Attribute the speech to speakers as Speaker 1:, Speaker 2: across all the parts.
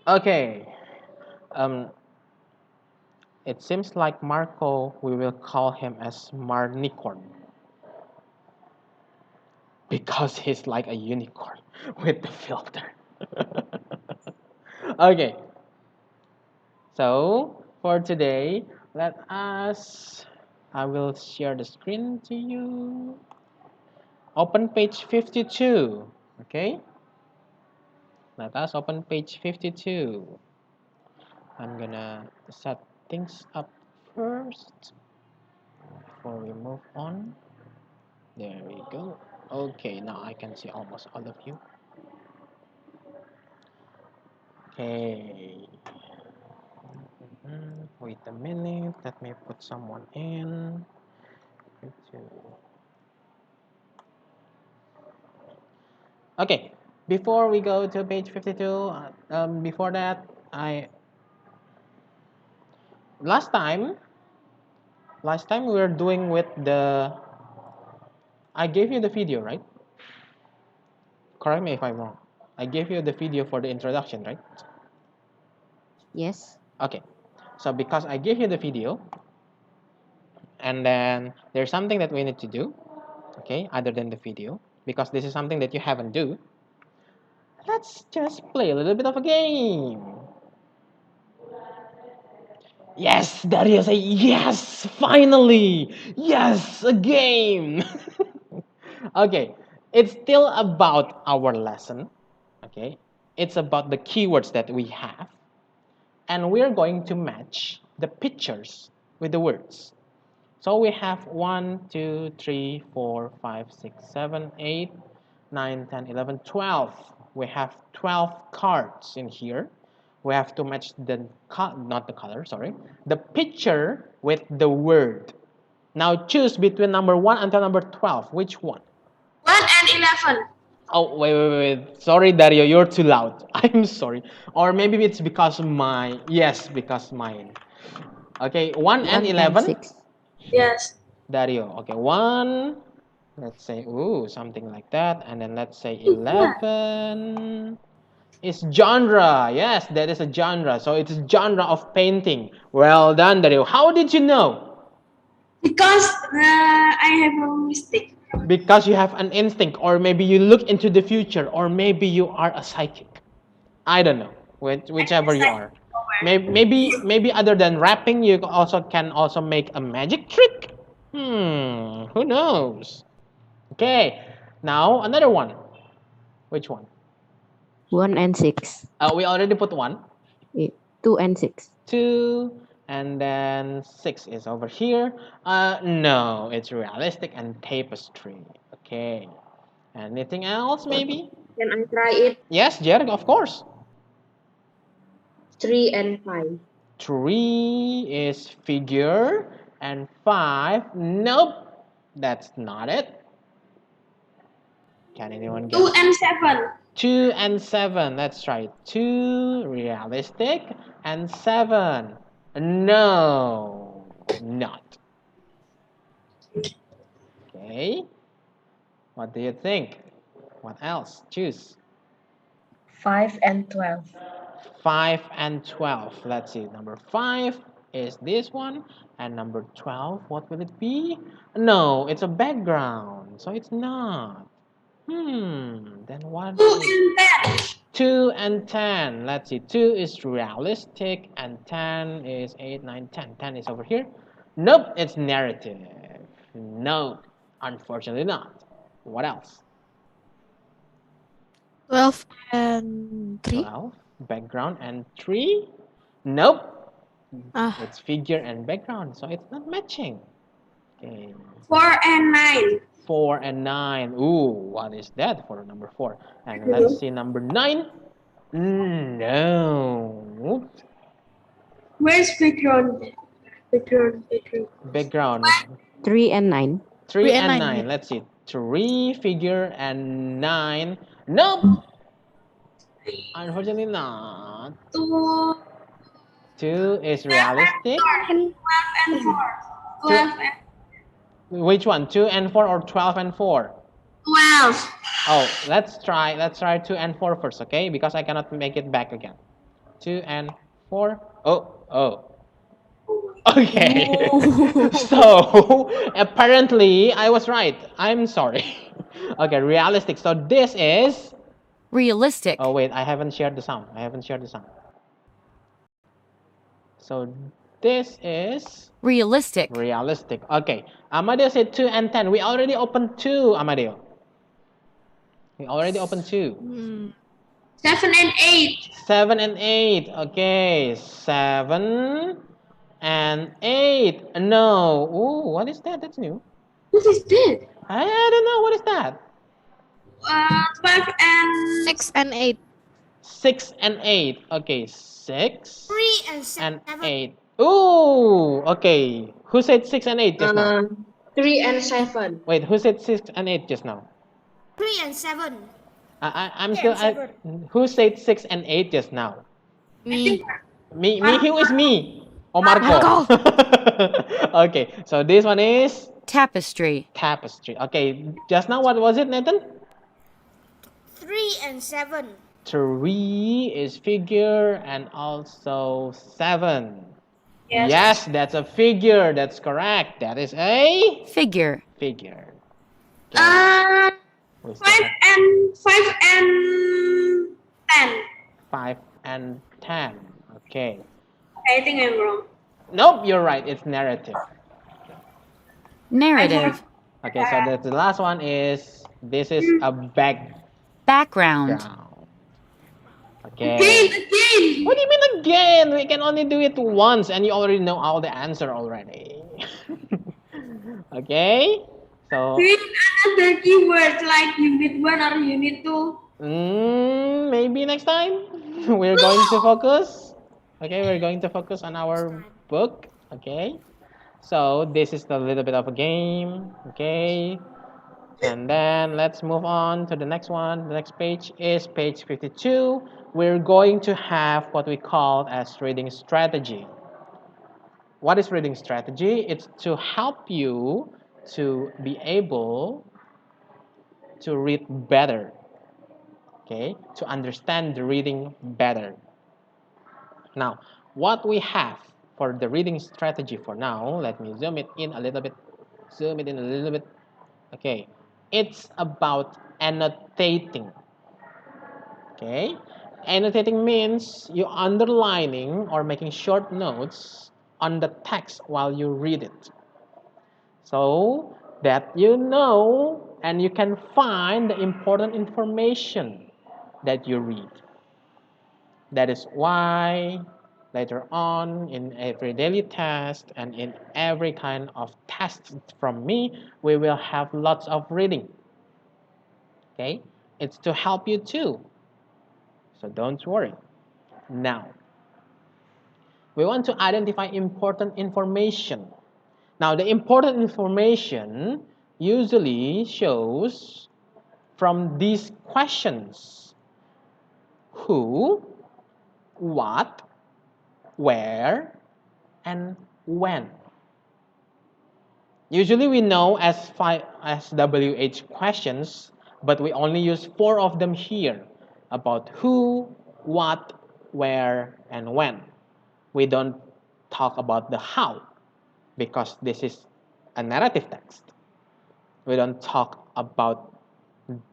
Speaker 1: Okay. Um, it seems like Marco, we will call him as Marnicorn because he's like a unicorn with the filter. Okay. So for today, let us. I will share the screen to you. Open page 52. Okay. Let us open page 52. I'm gonna set things up first before we move on. There we go. Okay, now I can see almost all of you. Okay. Wait a minute. Let me put someone in. Okay. Before we go to page 52, before that, I last time we were doing with the. I gave you the video, right? Correct me if I'm wrong. I gave you the video for the introduction, right?
Speaker 2: Yes.
Speaker 1: Okay. So because I gave you the video, and then there's something that we need to do, okay, other than the video, because this is something that you haven't do. Let's just play a little bit of a game. Yes, Dario say yes, finally. Yes, a game. Okay, it's still about our lesson. Okay, it's about the keywords that we have, and we're going to match the pictures with the words. So we have 1, 2, 3, 4, 5, 6, 7, 8, 9, 10, 11, 12. We have 12 cards in here. We have to match the, not the color, sorry, the picture with the word. Now choose between number 1 until number 12. Which one?
Speaker 3: 1 and 11.
Speaker 1: Oh, wait. Sorry, Dario, you're too loud. I'm sorry. Or maybe it's because my, yes, because mine. Okay, 1 and
Speaker 2: 1 and
Speaker 1: 11.
Speaker 2: 6.
Speaker 3: Yes.
Speaker 1: Dario. Okay, 1. Let's say, ooh, something like that. And then let's say 11 is genre. Yes, that is a genre. So it's genre of painting. Well done, Dario. How did you know?
Speaker 3: Because I have a mistake.
Speaker 1: Because you have an instinct, or maybe you look into the future, or maybe you are a psychic. I don't know, whichever you are. Maybe other than rapping, you also can also make a magic trick. Who knows? Okay, now another one. Which one?
Speaker 2: 1 and 6.
Speaker 1: We already put 1,
Speaker 2: 2 and 6.
Speaker 1: 2, and then 6 is over here. No, it's realistic and tapestry. Okay. Anything else, maybe?
Speaker 3: Can I try it?
Speaker 1: Yes, Jerry, of course.
Speaker 3: 3 and 5.
Speaker 1: 3 is figure, and 5, nope, that's not it. Can anyone guess?
Speaker 3: 2 and 7.
Speaker 1: 2 and 7, that's right. 2, realistic, and 7, no, not. Okay, what do you think? What else? Choose.
Speaker 3: 5 and 12.
Speaker 1: 5 and 12. Let's see. Number 5 is this one. And number 12, what will it be? No, it's a background. So it's not. Then what?
Speaker 3: 2 and 10.
Speaker 1: 2 and 10. Let's see. 2 is realistic and 10 is 8, 9, 10. 10 is over here. Nope, it's narrative. No, unfortunately not. What else?
Speaker 4: 12 and 3.
Speaker 1: 12, background, and 3. Nope.
Speaker 4: Ah,
Speaker 1: It's figure and background, so it's not matching. Okay.
Speaker 3: 4 and 9.
Speaker 1: 4 and 9. Ooh, what is that for number 4? And let's see number 9. No.
Speaker 3: Where's background?
Speaker 1: Background.
Speaker 2: 3 and 9.
Speaker 1: 3
Speaker 4: 3
Speaker 1: and
Speaker 4: and
Speaker 1: 9.
Speaker 4: 9.
Speaker 1: Let's see. 3, figure, and 9. Nope. Unfortunately not.
Speaker 3: 2
Speaker 1: 2 is realistic.
Speaker 3: and 4. 12 and
Speaker 1: Which one? 2 and 4 or 12 and 4?
Speaker 3: 12.
Speaker 1: Oh, let's try 2 and 4 first, okay? Because I cannot make it back again. 2 and 4. Oh. Okay. So apparently I was right. I'm sorry. Okay, realistic. So this is.
Speaker 5: Realistic.
Speaker 1: Oh wait, I haven't shared the sound. So this is
Speaker 5: Realistic.
Speaker 1: realistic. Okay. Amadeo said 2 and 10. We already opened 2, Amadeo. We already opened 2.
Speaker 3: 7 and 8.
Speaker 1: 7 and 8. Okay. 7 and 8. No. Ooh, what is that? That's new.
Speaker 3: What is that?
Speaker 1: I don't know. What is that?
Speaker 3: 12 and
Speaker 4: 6 and 8.
Speaker 1: 6 and 8. Okay. 6
Speaker 3: 3 and
Speaker 1: and
Speaker 3: 7.
Speaker 1: 8. Ooh. Okay. Who said 6 and 8 just now?
Speaker 3: 3 and 7.
Speaker 1: Wait, who said 6 and 8 just now?
Speaker 3: 3 and 7.
Speaker 1: I'm still. Who said 6 and 8 just now?
Speaker 4: Me.
Speaker 1: Me. Who is me? Oh, Marco. Okay, so this one is
Speaker 5: Tapestry.
Speaker 1: tapestry. Okay, just now what was it, Nathan?
Speaker 3: 3 and 7.
Speaker 1: 3 is figure and also 7.
Speaker 3: Yes.
Speaker 1: Yes, that's a figure. That's correct. That is a
Speaker 5: Figure.
Speaker 1: figure. Okay. We still
Speaker 3: 5
Speaker 1: have
Speaker 3: and 5 and 10.
Speaker 1: 5 and 10. Okay.
Speaker 3: I think I'm wrong.
Speaker 1: Nope, you're right. It's narrative.
Speaker 5: Narrative.
Speaker 1: Okay, so the last one is this is a background.
Speaker 5: Background.
Speaker 1: Okay.
Speaker 3: Again.
Speaker 1: What do you mean again? We can only do it once, and you already know all the answer already. Okay. So.
Speaker 3: Read another keyword like unit 1 or unit 2.
Speaker 1: Maybe next time we're going to focus. Okay, we're going to focus on our book. Okay. So this is a little bit of a game. Okay. And then let's move on to the next one. The next page is page 52. We're going to have what we call as reading strategy. What is reading strategy? It's to help you to be able to read better. Okay, to understand the reading better. Now, what we have for the reading strategy for now, let me zoom it in a little bit. Okay, it's about annotating. Okay, annotating means you underlining or making short notes on the text while you read it, so that you know and you can find the important information that you read. That is why later on in every daily test and in every kind of test from me, we will have lots of reading. Okay, it's to help you too, so don't worry. Now we want to identify important information. Now the important information usually shows from these questions: who, what, where, and when. Usually we know as 5 SWH questions, but we only use 4 of them here about who, what, where, and when. We don't talk about the how because this is a narrative text. We don't talk about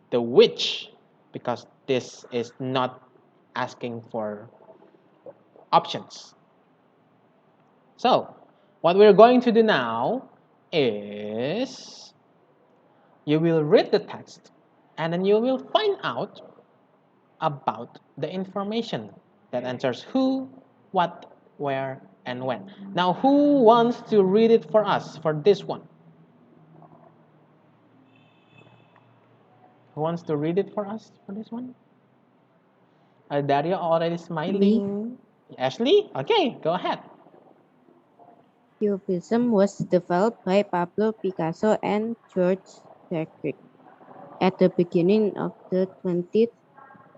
Speaker 1: the which because this is not asking for options. So, what we're going to do now is you will read the text and then you will find out about the information that answers who, what, where, and when. Now, who wants to read it for us for this one? Who wants to read it for us for this one? Dario already smiling. Ashley? Okay, go ahead.
Speaker 2: Cubism was developed by Pablo Picasso and George Seurat at the beginning of the 20th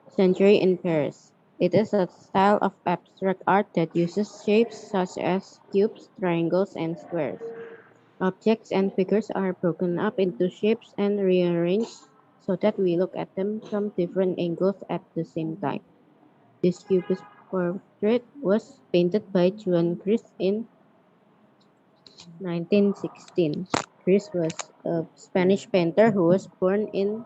Speaker 2: century in Paris. It is a style of abstract art that uses shapes such as cubes, triangles, and squares. Objects and figures are broken up into shapes and rearranged so that we look at them from different angles at the same time. This cubist portrait was painted by Juan Gris in 1916. Gris was a Spanish painter who was born in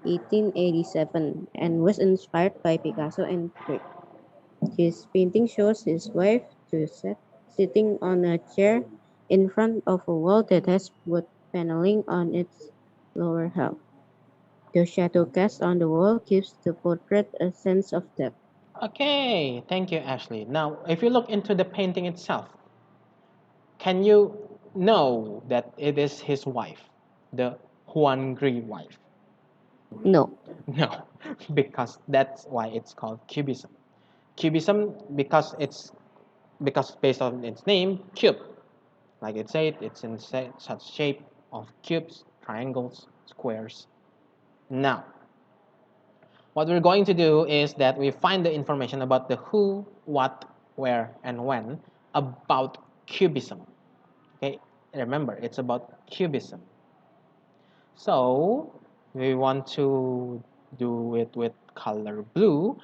Speaker 2: 1887 and was inspired by Picasso and Turk. His painting shows his wife Josette sitting on a chair in front of a wall that has wood paneling on its lower half. The shadow cast on the wall gives the portrait a sense of depth.
Speaker 1: Okay, thank you, Ashley. Now, if you look into the painting itself, can you know that it is his wife, the Juan Gris wife?
Speaker 2: No,
Speaker 1: No, because that's why it's called cubism. Cubism because based on its name, cube. Like it said, it's in such shape of cubes, triangles, squares. Now, what we're going to do is that we find the information about the who, what, where, and when about cubism. Okay, remember, it's about cubism. So, we want to do it with color blue.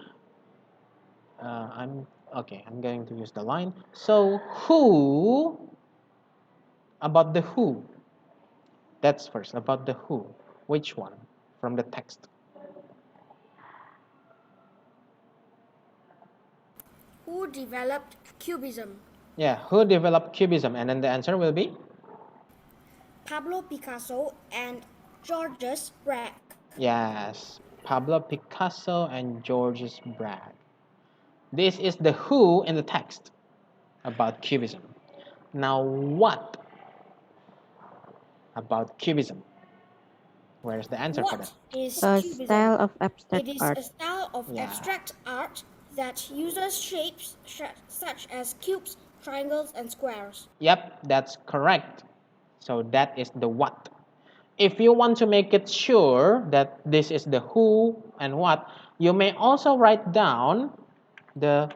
Speaker 1: I'm okay. I'm going to use the line. So, who about the who? That's first about the who. Which one from the text?
Speaker 3: Who developed Cubism?
Speaker 1: Yeah, who developed cubism? And then the answer will be
Speaker 3: Pablo Picasso and Georges Braque.
Speaker 1: yes, Pablo Picasso and Georges Braque. This is the who in the text about cubism. Now, what about cubism? Where's the answer for that?
Speaker 3: What is
Speaker 2: a
Speaker 3: Cubism?
Speaker 2: style of
Speaker 3: It
Speaker 2: abstract
Speaker 3: is
Speaker 2: art.
Speaker 3: a style of
Speaker 1: Yeah.
Speaker 3: abstract art that uses shapes such as cubes, triangles, and squares.
Speaker 1: Yep, that's correct. So that is the what. If you want to make it sure that this is the who and what, you may also write down the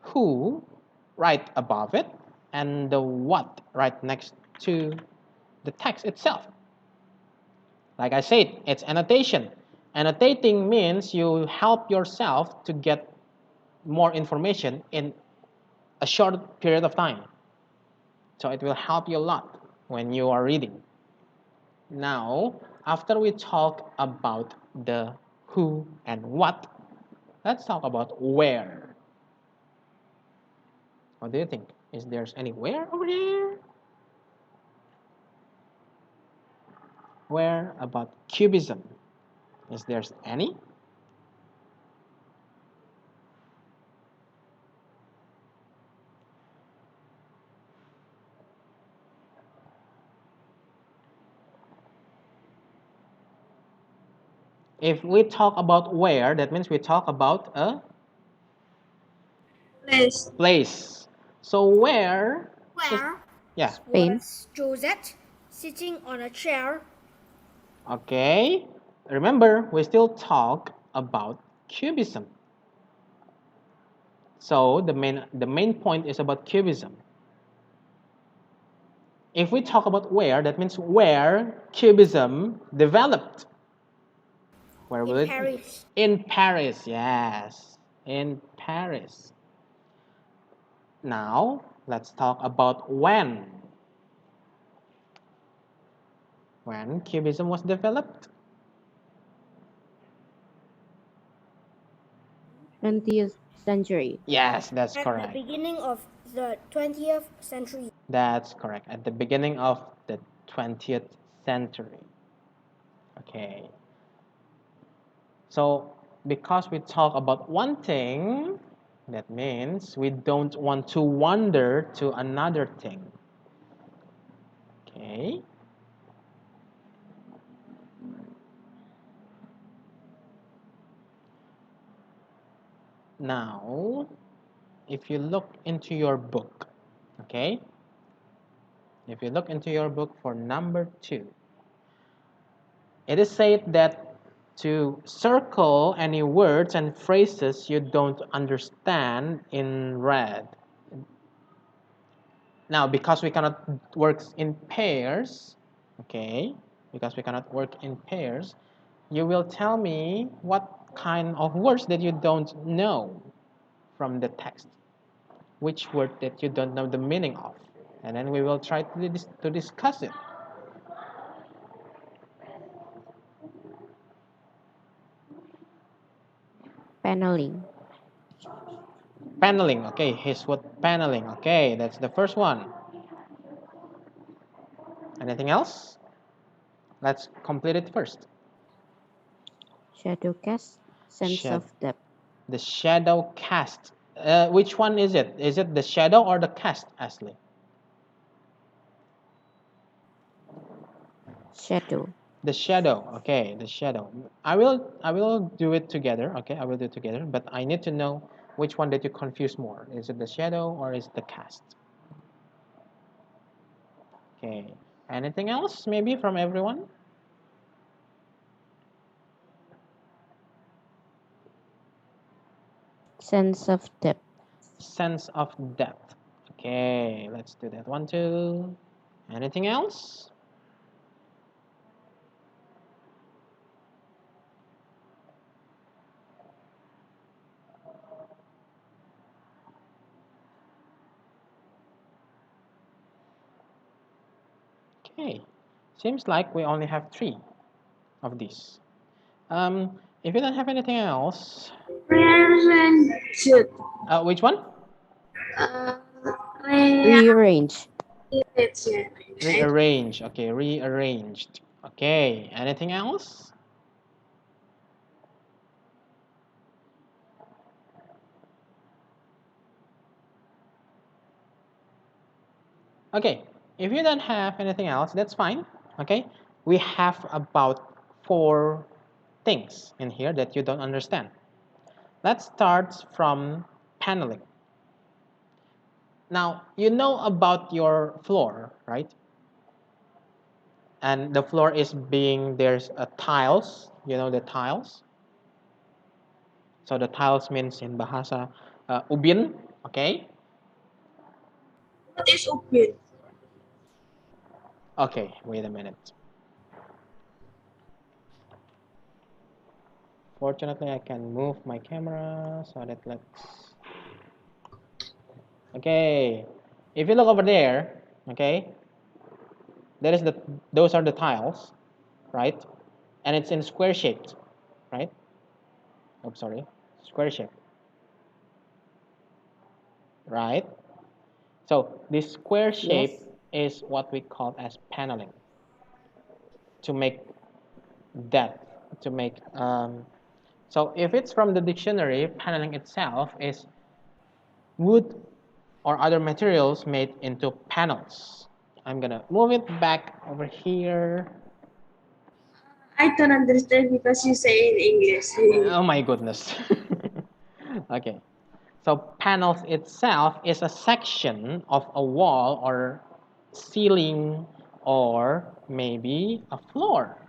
Speaker 1: who right above it and the what right next to the text itself. Like I said, it's annotation. Annotating means you help yourself to get more information in a short period of time. So it will help you a lot when you are reading. Now, after we talk about the who and what, let's talk about where. What do you think? Is there any where over here? Where about cubism? Is there any? If we talk about where, that means we talk about a
Speaker 3: Place.
Speaker 1: place. So where is
Speaker 3: Where
Speaker 1: yeah,
Speaker 2: Spain.
Speaker 3: was Josette sitting on a chair?
Speaker 1: okay. Remember, we still talk about cubism. So the main point is about cubism. If we talk about where, that means where cubism developed. Where will
Speaker 3: In
Speaker 1: it?
Speaker 3: Paris.
Speaker 1: In Paris, yes. In Paris. Now, let's talk about when. When cubism was developed?
Speaker 2: 20th century.
Speaker 1: Yes, that's
Speaker 3: At the
Speaker 1: correct.
Speaker 3: beginning of the 20th century.
Speaker 1: That's correct. At the beginning of the 20th century. Okay. So, because we talk about one thing, that means we don't want to wander to another thing. Okay. Now, if you look into your book, okay? If you look into your book for number 2, it is said that to circle any words and phrases you don't understand in red. Now, because we cannot work in pairs, okay? Because we cannot work in pairs, you will tell me what kind of words that you don't know. from the text. Which word that you don't know the meaning of, and then we will try to discuss it.
Speaker 2: Paneling.
Speaker 1: Paneling, okay, here's what paneling, okay, that's the first one. Anything else? Let's complete it first.
Speaker 2: Shadow cast. Sense
Speaker 1: Shed,
Speaker 2: of depth.
Speaker 1: the shadow cast. Which one is it? Is it the shadow or the cast, Ashley?
Speaker 2: Shadow.
Speaker 1: The shadow, okay, the shadow. I will do it together, okay, I will do it together, but I need to know which one that you confuse more. Is it the shadow or is it the cast? Okay, anything else maybe from everyone?
Speaker 2: Sense of depth.
Speaker 1: Sense of depth. Okay, let's do that one too. Anything else? Okay, seems like we only have 3 of these. If you don't have anything else,
Speaker 6: Rearrange.
Speaker 1: which one?
Speaker 6: Uh,
Speaker 2: Rearrange.
Speaker 1: Rearrange. Okay, rearranged. Okay, anything else? Okay, if you don't have anything else, that's fine. Okay, we have about 4 things in here that you don't understand. Let's start from paneling. Now, you know about your floor, right? And the floor is being, there's a tiles, you know the tiles. So the tiles means in bahasa ubin, okay?
Speaker 6: What is ubin?
Speaker 1: Okay, wait a minute. Fortunately, I can move my camera so that let's. Okay, if you look over there, okay, that is those are the tiles, right? And it's in square shaped, right? Oh, sorry, square shape, right? So this square shape
Speaker 2: Yes.
Speaker 1: is what we call as paneling to make that to make. So if it's from the dictionary, paneling itself is wood or other materials made into panels. I'm gonna move it back over here.
Speaker 6: I don't understand because you say in English.
Speaker 1: Oh my goodness. Okay. So panels itself is a section of a wall or ceiling or maybe a floor.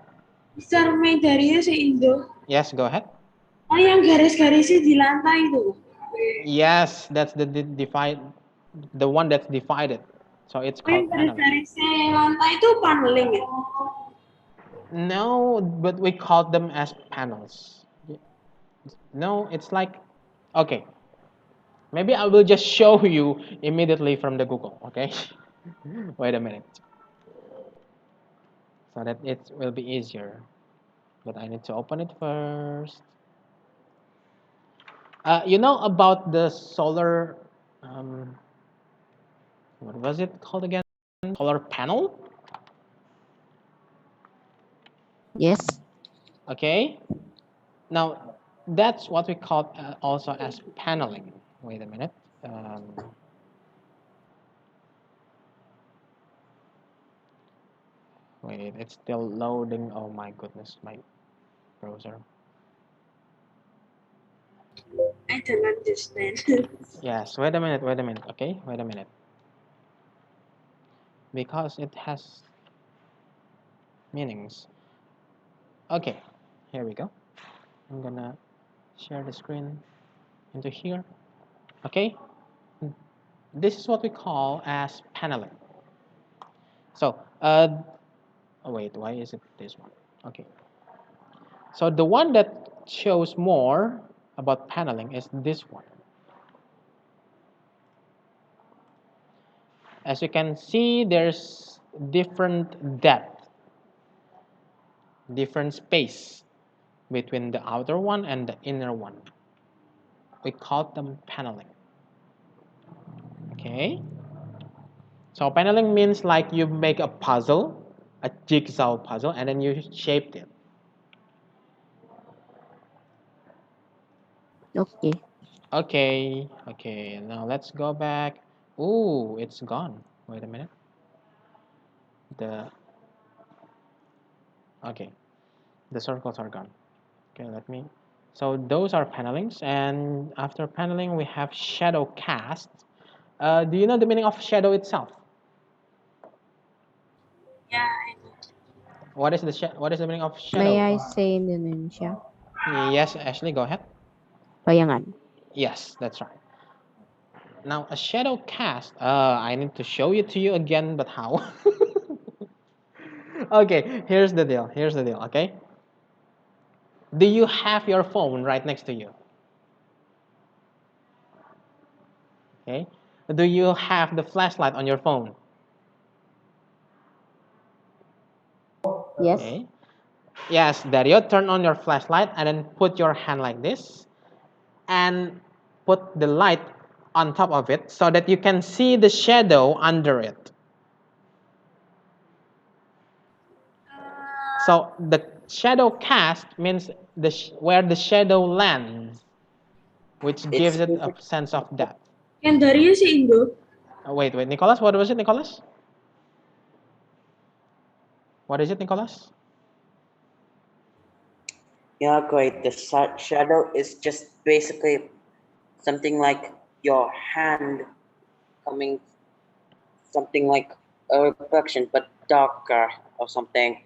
Speaker 6: Bisa rumah dari si Indo.
Speaker 1: Yes, go ahead.
Speaker 6: Oh, yang garis-garisnya di lantai itu.
Speaker 1: Yes, that's the one that's divided. So it's
Speaker 6: Oh, yang
Speaker 1: called paneling.
Speaker 6: garis-garisnya lantai itu paneling ya?
Speaker 1: No, but we call them as panels. No, it's like, okay, maybe I will just show you immediately from the Google, okay? Wait a minute. So that it will be easier. But I need to open it first. You know about the solar, um, what was it called again? Solar panel?
Speaker 2: Yes.
Speaker 1: Okay. Now, that's what we call also as paneling. Wait a minute. Um, Wait, it's still loading. Oh my goodness, my browser.
Speaker 6: I don't understand.
Speaker 1: Yes, wait a minute, wait a minute, okay? Wait a minute. Because it has meanings. Okay, here we go. I'm gonna share the screen into here. Okay, this is what we call as paneling. So, oh wait, why is it this one? Okay, so the one that shows more about paneling is this one. As you can see, there's different depth, different space between the outer one and the inner one. We call them paneling. Okay? So paneling means like you make a puzzle, a jigsaw puzzle, and then you shaped it.
Speaker 2: Okay.
Speaker 1: Okay, now let's go back. Ooh, it's gone. Wait a minute. The okay, the circles are gone. Okay, let me. So those are panelings, and after paneling, we have shadow cast. Do you know the meaning of shadow itself?
Speaker 6: Yeah, I know.
Speaker 1: What is the meaning of
Speaker 2: May
Speaker 1: shadow?
Speaker 2: I say in Indonesia?
Speaker 1: Yes, Ashley, go ahead.
Speaker 2: Bayangan.
Speaker 1: Yes, that's right. Now a shadow cast. I need to show it to you again, but how? Okay, here's the deal. Here's the deal. Okay. Do you have your phone right next to you? Okay. Do you have the flashlight on your phone?
Speaker 2: Yes.
Speaker 1: Okay. Yes, Dario, turn on your flashlight and then put your hand like this and put the light on top of it so that you can see the shadow under it. So the shadow cast means where the shadow lands, which gives it a sense of depth.
Speaker 6: Yang dari si Indo.
Speaker 1: Wait, Nicholas, what was it, Nicholas? What is it, Nicholas?
Speaker 7: Yeah, great. The shadow is just basically something like your hand coming, something like a reflection, but darker or something.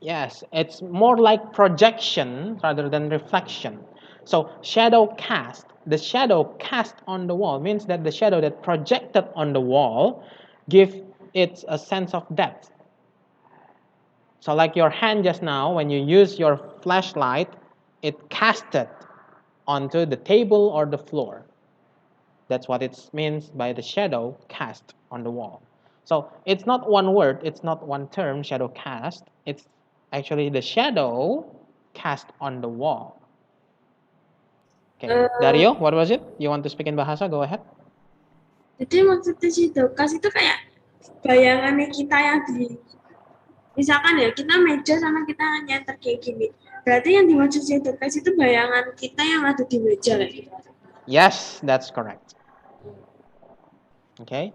Speaker 1: Yes, it's more like projection rather than reflection. So shadow cast, the shadow cast on the wall means that the shadow that projected on the wall give it a sense of depth. So like your hand just now, when you use your flashlight, it casted onto the table or the floor. That's what it means by the shadow cast on the wall. So it's not one word, it's not one term, shadow cast. It's actually the shadow cast on the wall. Okay, Dario, what was it? You want to speak in Bahasa? Go ahead.
Speaker 6: Jadi maksudnya si Dokas itu kayak bayangannya kita yang di misalkan ya kita meja sama kita nyenter kayak gini. Berarti yang dimaksud si Dokas itu bayangan kita yang ada di meja kayak gitu.
Speaker 1: Yes, that's correct. Okay,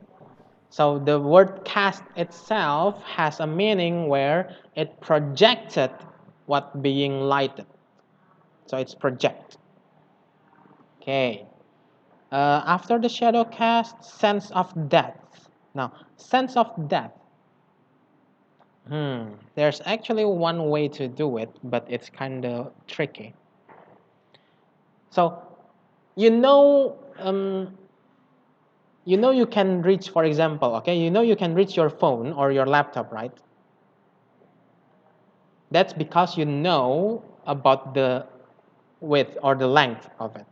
Speaker 1: so the word cast itself has a meaning where it projected what being lighted. So it's project. Okay. After the shadow cast, sense of depth. Now, sense of depth. There's actually one way to do it, but it's kind of tricky. So, you know, you can reach, for example, okay, you can reach your phone or your laptop, right? That's because you know about the width or the length of it.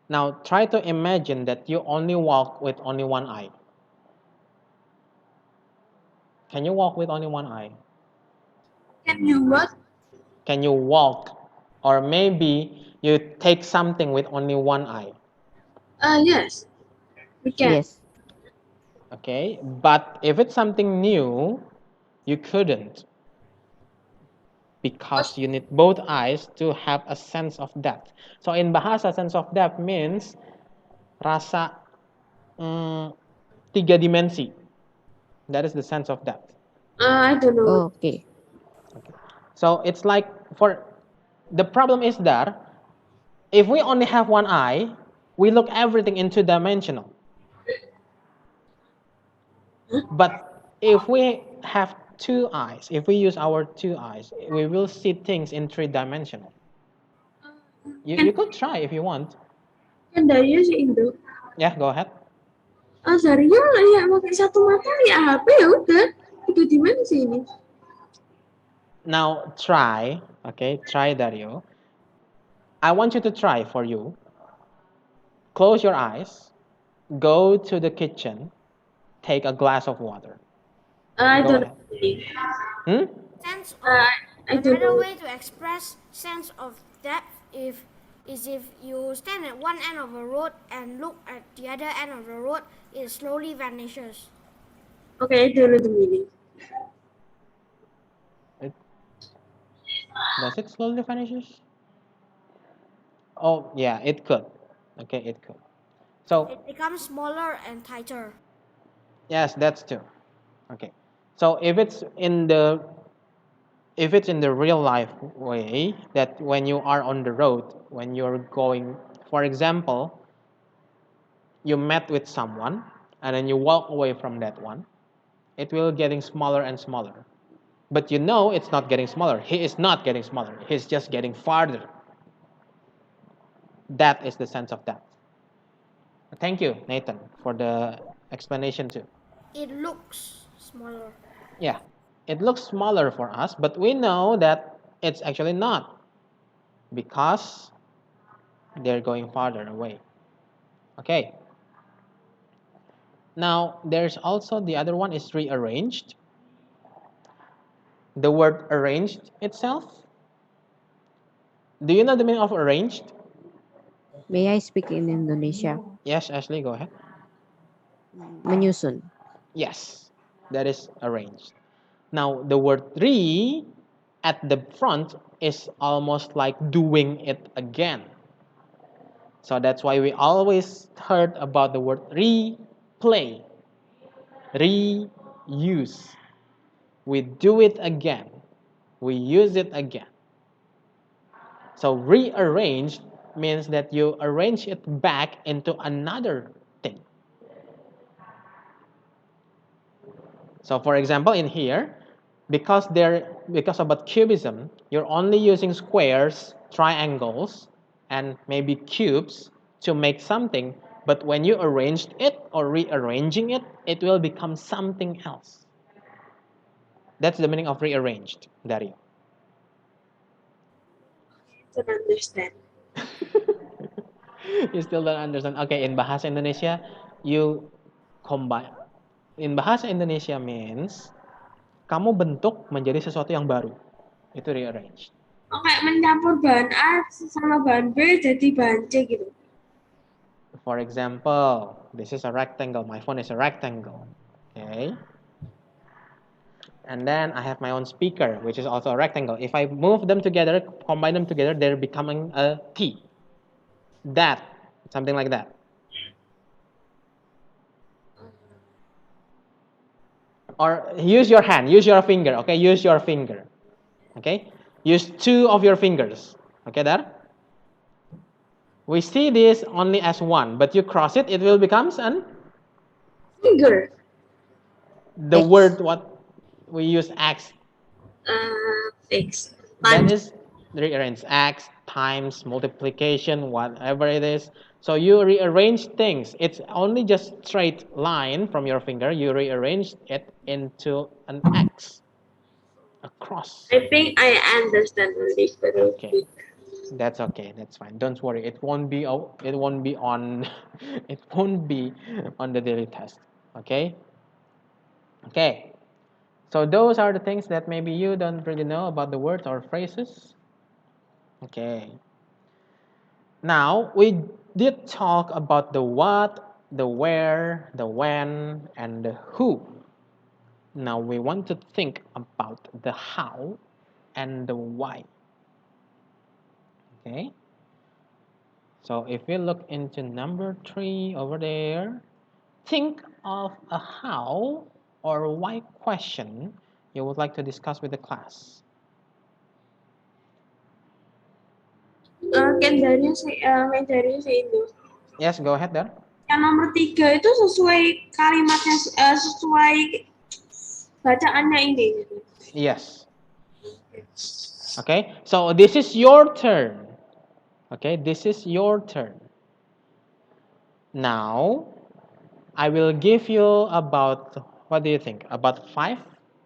Speaker 1: Now, try to imagine that you only walk with only one eye. Can you walk with only one eye?
Speaker 6: Can you what?
Speaker 1: Can you walk? Or maybe you take something with only one eye.
Speaker 6: Yes, we can.
Speaker 2: Yes.
Speaker 1: Okay, but if it's something new, you couldn't because you need both eyes to have a sense of depth. So in bahasa, sense of depth means rasa tiga dimensi. That is the sense of depth.
Speaker 6: I don't know.
Speaker 2: Okay.
Speaker 1: So it's like the problem is that if we only have one eye, we look everything in two-dimensional. But if we have two eyes, if we use our two eyes, we will see things in three-dimensional. You could try if you want.
Speaker 6: Kan dari si Indo.
Speaker 1: Yeah, go ahead.
Speaker 6: Zario ya pakai satu mata ya HP ya udah 3 dimensi ini.
Speaker 1: Now try, okay, try Dario. I want you to try for you. Close your eyes, go to the kitchen, take a glass of water.
Speaker 6: I
Speaker 1: Go
Speaker 6: don't
Speaker 1: ahead.
Speaker 6: know.
Speaker 1: Hmm?
Speaker 3: Sense
Speaker 6: Uh,
Speaker 3: of
Speaker 6: I don't
Speaker 3: another
Speaker 6: know.
Speaker 3: way to express sense of depth is if you stand at one end of a road and look at the other end of the road, it slowly vanishes.
Speaker 6: Okay, I don't know the meaning.
Speaker 1: It, does it slowly vanishes? Oh yeah, it could. Okay, it could. So
Speaker 3: It becomes smaller and tighter.
Speaker 1: yes, that's true. Okay. So if it's in the real life way, that when you are on the road, when you're going, for example, you met with someone and then you walk away from that one, it will getting smaller and smaller. But you know it's not getting smaller. He is not getting smaller. He's just getting farther. That is the sense of that. Thank you, Nathan, for the explanation too.
Speaker 3: It looks smaller.
Speaker 1: Yeah, it looks smaller for us, but we know that it's actually not because they're going farther away. Okay. Now, there's also the other one is rearranged. The word arranged itself. Do you know the meaning of arranged?
Speaker 2: May I speak in Indonesia?
Speaker 1: Yes, Ashley, go ahead.
Speaker 2: Menyusun.
Speaker 1: Yes, that is arranged. Now, the word re at the front is almost like doing it again. So that's why we always heard about the word replay, reuse. We do it again. We use it again. So rearranged means that you arrange it back into another thing. So for example, in here, because about cubism, you're only using squares, triangles, and maybe cubes to make something. But when you arranged it or rearranging it, it will become something else. That's the meaning of rearranged, Dario.
Speaker 6: I don't understand.
Speaker 1: You still don't understand. Okay, in bahasa Indonesia, you combine. In bahasa Indonesia means kamu bentuk menjadi sesuatu yang baru. Itu rearrange.
Speaker 6: Oh, kayak mencampur bahan A sama bahan B jadi bahan C gitu.
Speaker 1: For example, this is a rectangle. My phone is a rectangle. Okay. And then I have my own speaker, which is also a rectangle. If I move them together, combine them together, they're becoming a T. That, something like that. Or use your hand, use your finger, okay? Use your finger, okay? Use two of your fingers, okay, there? We see this only as one, but you cross it, it will become an
Speaker 6: Finger.
Speaker 1: the
Speaker 2: X.
Speaker 1: word what we use x.
Speaker 6: X.
Speaker 1: That
Speaker 6: Punch.
Speaker 1: is rearrange x times multiplication, whatever it is. So you rearrange things. It's only just straight line from your finger. You rearrange it into an x, a cross.
Speaker 6: I think I understand a little
Speaker 1: Okay.
Speaker 6: bit.
Speaker 1: That's okay. That's fine. Don't worry. It won't be. It won't be on. It won't be on the daily test. Okay. Okay. So those are the things that maybe you don't really know about the words or phrases. Okay. Now we did talk about the what, the where, the when, and the who. Now we want to think about the how and the why. Okay. So if we look into number 3 over there, think of a how or why question you would like to discuss with the class.
Speaker 6: Kan dari itu.
Speaker 1: Yes, go ahead there.
Speaker 6: Yang nomor 3 itu sesuai kalimatnya, sesuai bacaannya ini. Gitu.
Speaker 1: Yes. Okay, so this is your turn. Okay, this is your turn. Now, I will give you about, what do you think? About 5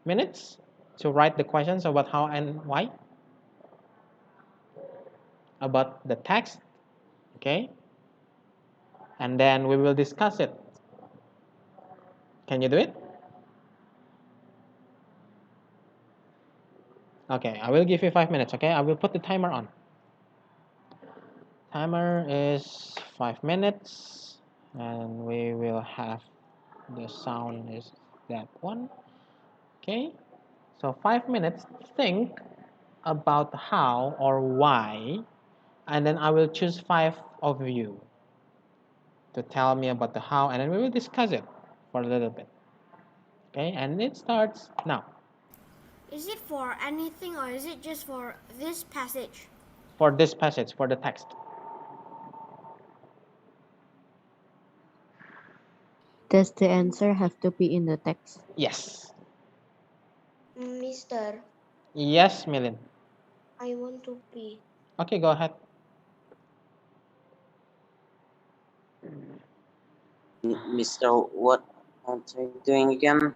Speaker 1: minutes to write the questions about how and why? About the text, okay? And then we will discuss it. Can you do it? Okay, I will give you 5 minutes, okay? I will put the timer on. Timer is 5 minutes, and we will have the sound is that one. Okay, so 5 minutes. Think about how or why, and then I will choose 5 of you to tell me about the how, and then we will discuss it for a little bit. Okay, and it starts now.
Speaker 3: Is it for anything or is it just for this passage?
Speaker 1: For this passage, for the text.
Speaker 2: Does the answer have to be in the text?
Speaker 1: Yes.
Speaker 8: Mister,
Speaker 1: Yes, Milin.
Speaker 8: I want to pee.
Speaker 1: Okay, go ahead.
Speaker 7: Mr. What are you doing again?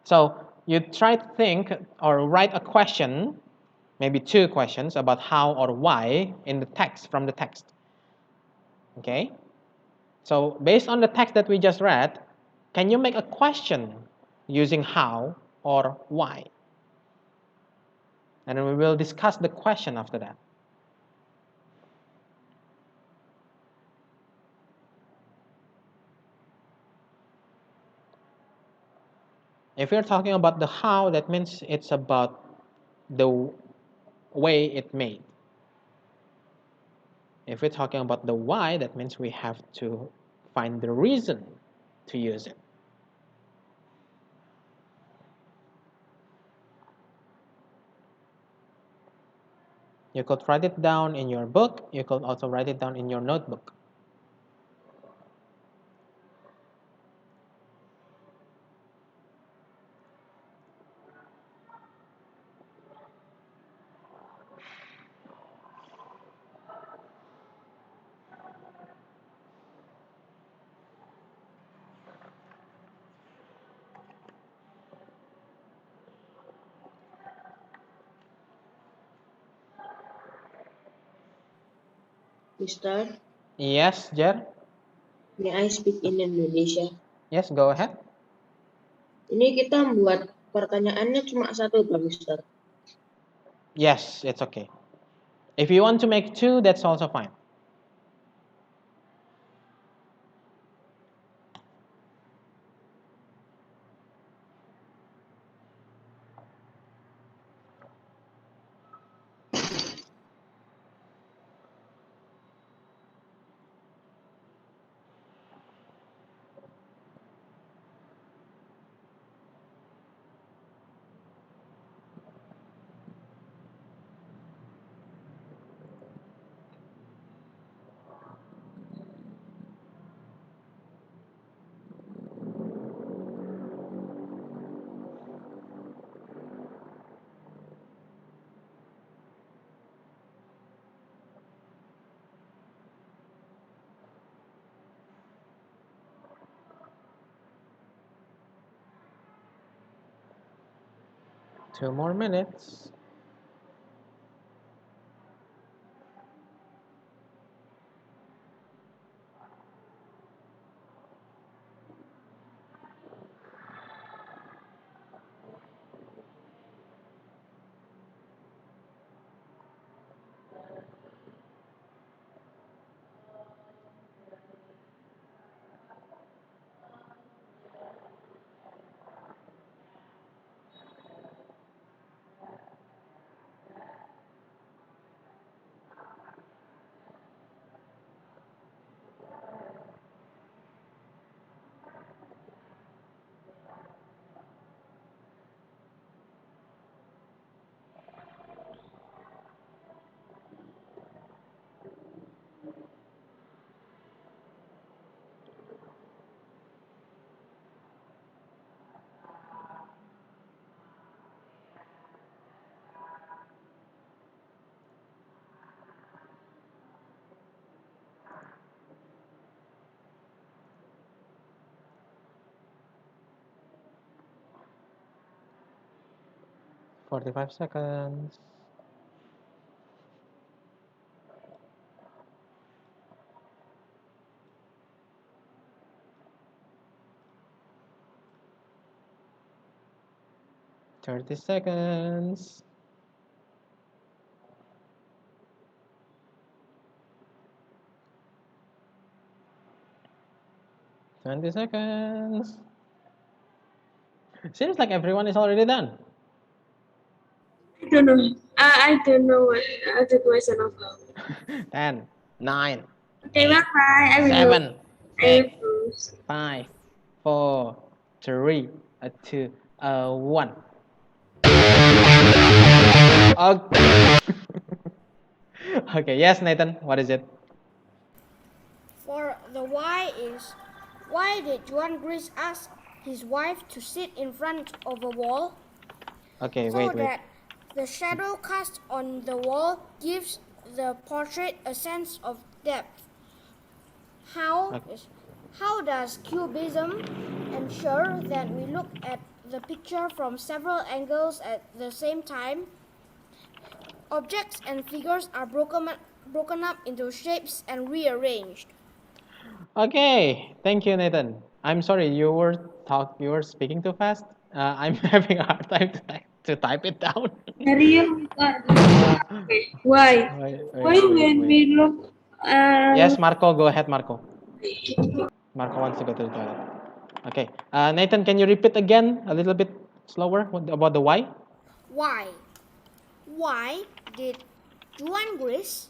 Speaker 1: So you try to think or write a question, maybe 2 questions about how or why in the text, from the text. Okay? So based on the text that we just read, can you make a question using how or why? And then we will discuss the question after that. If you're talking about the how, that means it's about the way it made. If we're talking about the why, that means we have to find the reason to use it. You could write it down in your book. You could also write it down in your notebook.
Speaker 8: Mister,
Speaker 1: Yes, Jer?
Speaker 8: may I speak in Indonesia?
Speaker 1: Yes, go ahead.
Speaker 8: Ini kita buat pertanyaannya cuma satu, Pak Mister.
Speaker 1: Yes, it's okay. If you want to make 2, that's also fine. Two more minutes. Forty-five seconds. 30 seconds. Twenty seconds. Seems like everyone is already done.
Speaker 6: I don't know. I don't know what the question about.
Speaker 1: 10, 9,
Speaker 6: Okay,
Speaker 1: 8,
Speaker 6: bye bye. I will
Speaker 1: 7,
Speaker 6: look. I will
Speaker 1: 6,
Speaker 6: close.
Speaker 1: 5, 4, 3, 2, 1. Okay. Okay, yes, Nathan, what is it?
Speaker 3: For the why is, why did Juan Gris ask his wife to sit in front of a wall?
Speaker 1: Okay,
Speaker 3: So
Speaker 1: wait.
Speaker 3: that the shadow cast on the wall gives the portrait a sense of depth. How
Speaker 1: Okay.
Speaker 3: how does cubism ensure that we look at the picture from several angles at the same time? Objects and figures are broken up into shapes and rearranged.
Speaker 1: Okay, thank you, Nathan. I'm sorry, you were speaking too fast. I'm having a hard time to type it down.
Speaker 6: Dari yang why? Why when
Speaker 1: Wait.
Speaker 6: we look
Speaker 1: Yes, Marco, go ahead, Marco. Marco wants to go to the toilet. Okay, Nathan, can you repeat again a little bit slower about the why?
Speaker 3: Why? Why did Juan Gris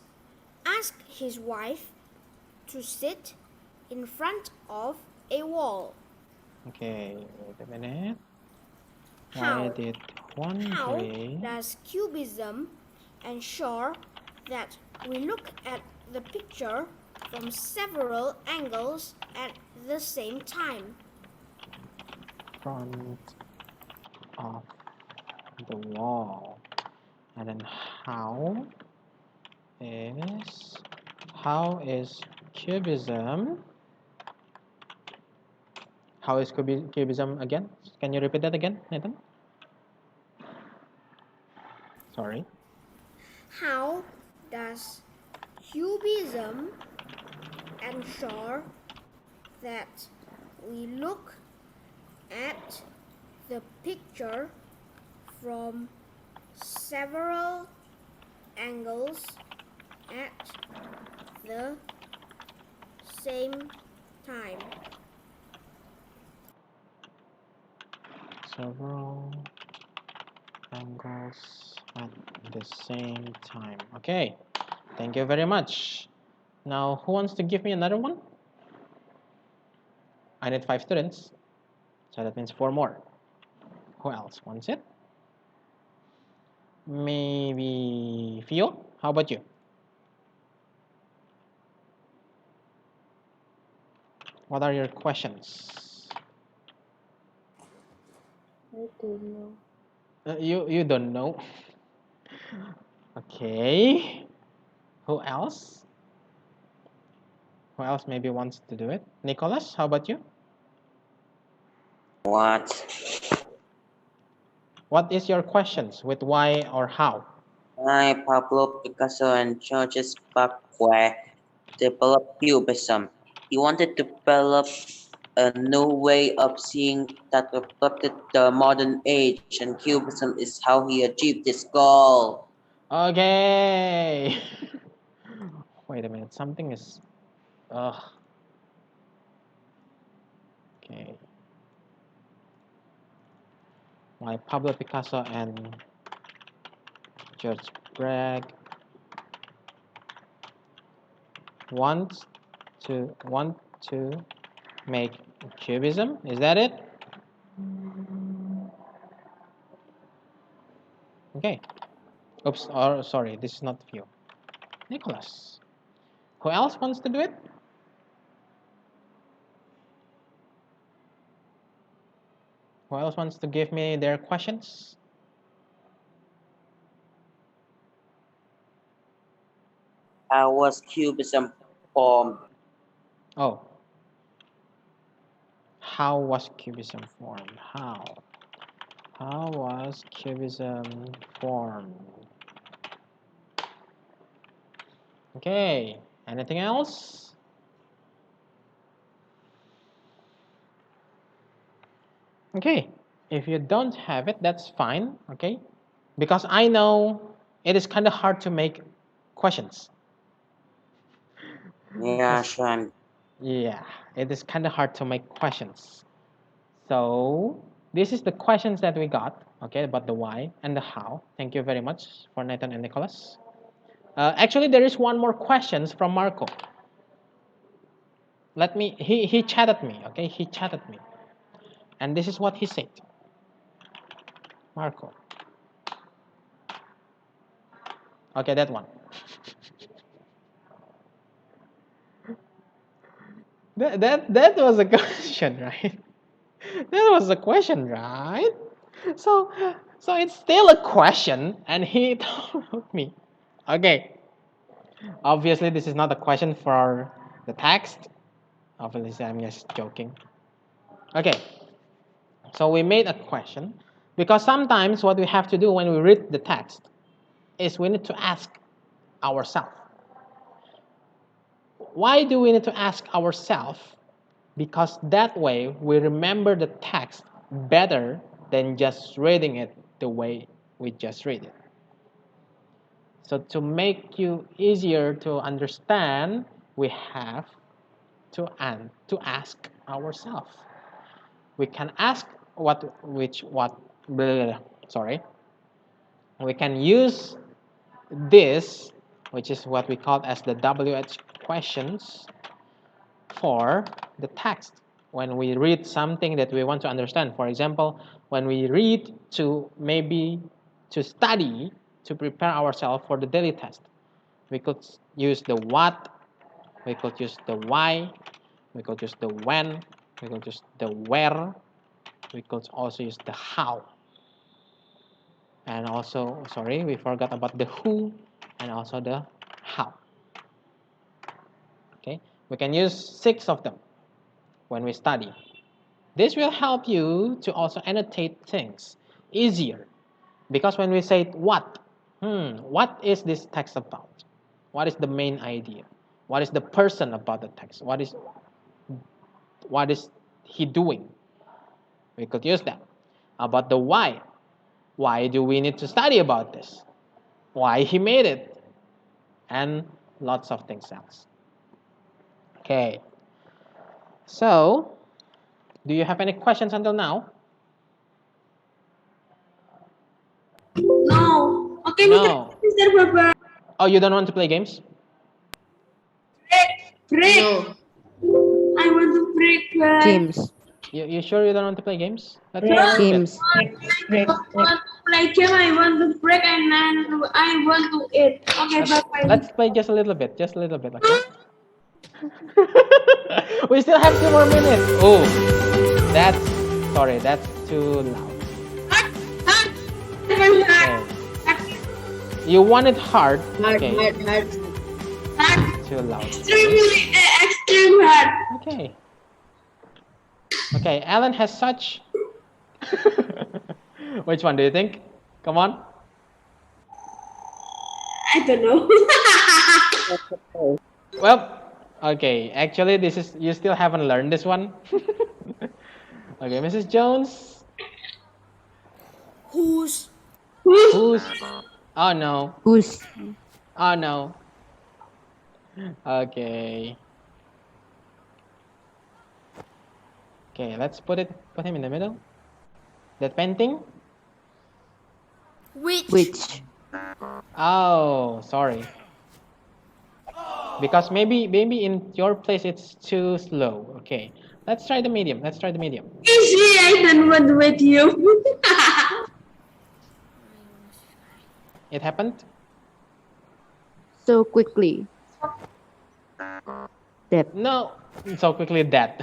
Speaker 3: ask his wife to sit in front of a wall?
Speaker 1: Okay, wait a minute. Why
Speaker 3: How?
Speaker 1: did one
Speaker 3: How
Speaker 1: gray?
Speaker 3: does cubism ensure that we look at the picture from several angles at the same time?
Speaker 1: Front of the wall, and then is how is cubism? How is cubism again? Can you repeat that again, Nathan? Sorry.
Speaker 3: How does cubism ensure that we look at the picture from several angles at the same time?
Speaker 1: Several angles at the same time. Okay, thank you very much. Now, who wants to give me another one? I need 5 students, so that means 4 more. Who else wants it? Maybe Fio? How about you? What are your questions?
Speaker 8: I don't know.
Speaker 1: You don't know. Okay. Who else? Who else maybe wants to do it? Nicholas, how about you?
Speaker 7: What?
Speaker 1: What is your questions with why or how?
Speaker 7: Why Pablo Picasso and Georges Braque developed Cubism? He wanted to develop a new way of seeing that reflected the modern age, and Cubism is how he achieved this goal.
Speaker 1: Okay. Wait a minute. Something is. Ugh. Okay. Why Pablo Picasso and George Braque want to make cubism? Is that it? Okay. Oops. Or sorry, this is not you. Nicholas. Who else wants to do it? Who else wants to give me their questions?
Speaker 7: How was Cubism formed?
Speaker 1: Oh. How was cubism formed? How? How was cubism formed? Okay. Anything else? Okay. If you don't have it, that's fine, okay? Because I know it is kind of hard to make questions.
Speaker 7: Yeah, sure.
Speaker 1: Yeah, it is kind of hard to make questions. So this is the questions that we got, okay, about the why and the how. Thank you very much for Nathan and Nicholas. Actually, there is one more questions from Marco. He chatted me, okay? He chatted me. And this is what he said. Marco. Okay, that one. That was a question, right? That was a question, right? So so it's still a question, and he told me. Okay. Obviously, this is not a question for the text. Obviously, I'm just joking. Okay. So we made a question because sometimes what we have to do when we read the text is we need to ask ourselves. Why do we need to ask ourselves? Because that way we remember the text better than just reading it the way we just read it. So to make you easier to understand, we have to ask ourselves. We can ask sorry. We can use this, which is what we call as the WH questions, for the text when we read something that we want to understand. For example, when we read to study to prepare ourselves for the daily test, we could use the what, we could use the why, we could use the when, we could use the where, we could also use the how. And also, sorry, we forgot about the who and also the how. Okay, we can use 6 of them when we study. This will help you to also annotate things easier, because when we say what is this text about? What is the main idea? What is the person about the text? What is he doing? We could use that. About the why. Why do we need to study about this? Why he made it? And lots of things else. Okay. So, do you have any questions until now?
Speaker 6: No. Okay,
Speaker 1: No.
Speaker 6: Mr. Baba.
Speaker 1: Oh, you don't want to play games?
Speaker 6: Break.
Speaker 8: No.
Speaker 6: I want to break, guys.
Speaker 2: Games.
Speaker 1: You sure you don't want to play games? Let's
Speaker 8: Break.
Speaker 1: play a little bit.
Speaker 2: Games.
Speaker 8: Break.
Speaker 6: I want to play game. I want to break and then I want to eat. Okay, bye-bye.
Speaker 1: Let's play just a little bit, okay? We still have 2 more minutes. Oh, that's too loud. Okay. You want it hard,
Speaker 8: Hard,
Speaker 1: okay?
Speaker 8: hard.
Speaker 1: Too loud.
Speaker 6: Extreme hard.
Speaker 1: Okay. Okay, Alan has such. Which one do you think? Come on.
Speaker 6: I don't know.
Speaker 1: Well, okay. Actually, this is you still haven't learned this one. Okay, Mrs. Jones.
Speaker 3: Whose?
Speaker 1: Who's? Oh no.
Speaker 2: Who's?
Speaker 1: Oh no. Okay. Okay, let's put him in the middle. That painting?
Speaker 2: Which?
Speaker 1: Oh, sorry. Because maybe in your place it's too slow. Okay. Let's try the medium.
Speaker 6: Easy, I don't want with you.
Speaker 1: It happened?
Speaker 2: So quickly. That.
Speaker 1: No. So quickly that.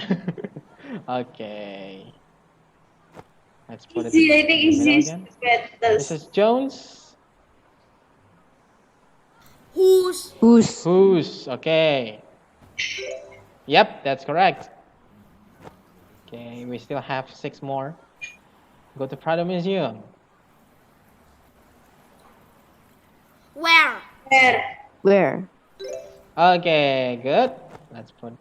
Speaker 1: Okay. Let's put it
Speaker 6: Easy, I think
Speaker 1: in the middle
Speaker 6: easy
Speaker 1: again.
Speaker 6: is better.
Speaker 1: Mrs. Jones.
Speaker 3: Whose?
Speaker 1: Whose? Okay. Yep, that's correct. Okay, we still have 6 more. Go to Prado Museum.
Speaker 3: Where?
Speaker 2: Where?
Speaker 1: Okay, good. Let's put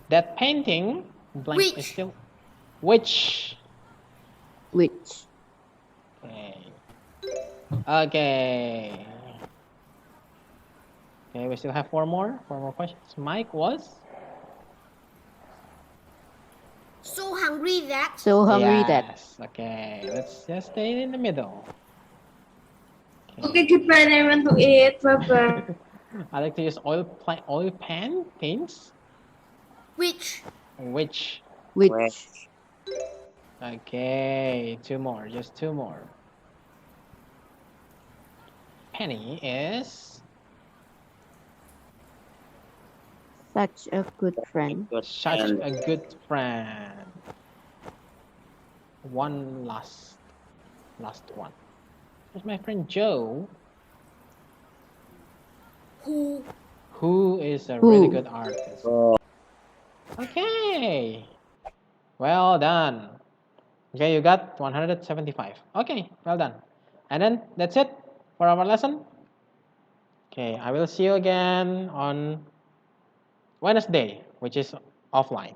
Speaker 1: that painting blank is
Speaker 3: Which?
Speaker 1: still Which?
Speaker 2: Which?
Speaker 1: Okay. Okay. Okay, we still have four more questions. Mike was?
Speaker 3: So hungry that.
Speaker 2: So hungry that.
Speaker 1: Yes. Okay, let's just stay in the middle.
Speaker 6: Okay, goodbye. I want to eat. Bye-bye.
Speaker 1: I like to use oil pan paints.
Speaker 3: Which?
Speaker 1: Which?
Speaker 2: Which?
Speaker 1: Okay, two more, just two more. Penny is
Speaker 2: Such a good friend.
Speaker 1: such a good friend. One last one. Here's my friend Joe, who is a really good artist. Okay, well done. Okay, you got 175. Okay, well done. And then that's it for our lesson. Okay, I will see you again on Wednesday, which is offline.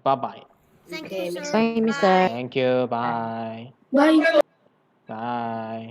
Speaker 1: Bye-bye.
Speaker 3: Thank
Speaker 8: Okay,
Speaker 3: you, sir.
Speaker 2: Bye, Mister.
Speaker 3: Bye.
Speaker 1: Thank you. Bye.
Speaker 6: Bye.
Speaker 1: Bye.